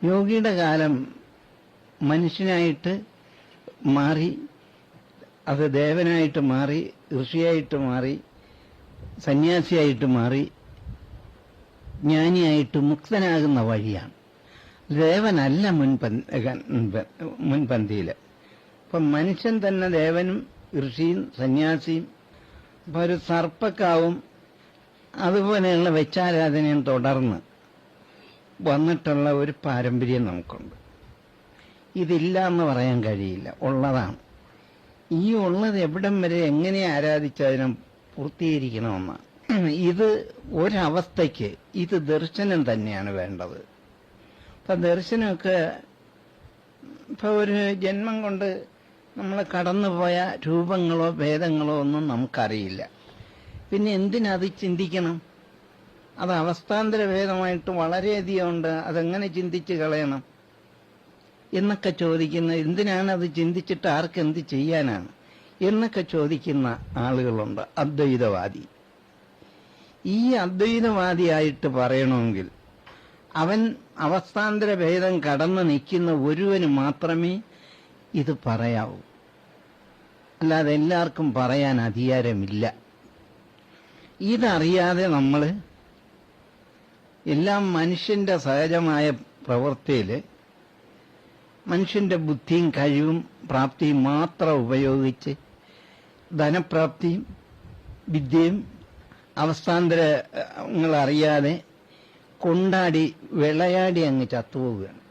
യോഗിയുടെ കാലം മനുഷ്യനായിട്ട് മാറി, അത് ദേവനായിട്ട് മാറി, ഋഷിയായിട്ട് മാറി, സന്യാസിയായിട്ട് മാറി, ജ്ഞാനിയായിട്ട് മുക്തനാകുന്ന വഴിയാണ്. ദേവനല്ല മുൻപന്തിയിൽ. ഇപ്പം മനുഷ്യൻ തന്നെ ദേവനും ഋഷിയും സന്യാസിയും, ഇപ്പൊ ഒരു സർപ്പക്കാവും അതുപോലെയുള്ള വെച്ചാരാധനയും തുടർന്ന് വന്നിട്ടുള്ള ഒരു പാരമ്പര്യം നമുക്കുണ്ട്. ഇതില്ല എന്ന് പറയാൻ കഴിയില്ല, ഉള്ളതാണ്. ഈ ഉള്ളത് എവിടം വരെ എങ്ങനെ ആരാധിച്ചതിനും പൂർത്തീകരിക്കണമെന്നാണ്. ഇത് ഒരവസ്ഥയ്ക്ക് ഇത് ദർശനം തന്നെയാണ് വേണ്ടത്. ഇപ്പൊ ദർശനമൊക്കെ ഇപ്പൊ ഒരു ജന്മം കൊണ്ട് നമ്മൾ കടന്നുപോയ രൂപങ്ങളോ ഭേദങ്ങളോ ഒന്നും നമുക്കറിയില്ല. പിന്നെ എന്തിനത് ചിന്തിക്കണം? അത് അവസ്ഥാന്തര ഭേദമായിട്ട് വളരെയധികം ഉണ്ട്. അതെങ്ങനെ ചിന്തിച്ച് കളയണം എന്നൊക്കെ ചോദിക്കുന്ന, എന്തിനാണ് അത് ചിന്തിച്ചിട്ട് ആർക്കെന്ത് ചെയ്യാനാണ് എന്നൊക്കെ ചോദിക്കുന്ന ആളുകളുണ്ട്. അദ്വൈതവാദി. ഈ അദ്വൈതവാദിയായിട്ട് പറയണമെങ്കിൽ അവൻ അവസ്ഥാന്തര ഭേദം കടന്നു നിൽക്കുന്ന ഒരുവന് മാത്രമേ ഇത് പറയാവൂ. അല്ലാതെ എല്ലാവർക്കും പറയാൻ അധികാരമില്ല. ഇതറിയാതെ നമ്മൾ എല്ലാം മനുഷ്യന്റെ സഹജമായ പ്രവൃത്തിയിൽ മനുഷ്യന്റെ ബുദ്ധിയും കഴിവും പ്രാപ്തിയും മാത്രം ഉപയോഗിച്ച് ധനപ്രാപ്തിയും വിദ്യയും അവസ്ഥാന്തരങ്ങൾ അറിയാതെ കൊണ്ടാടി വിളയാടി അങ്ങ് ചത്തുപോവുകയാണ്.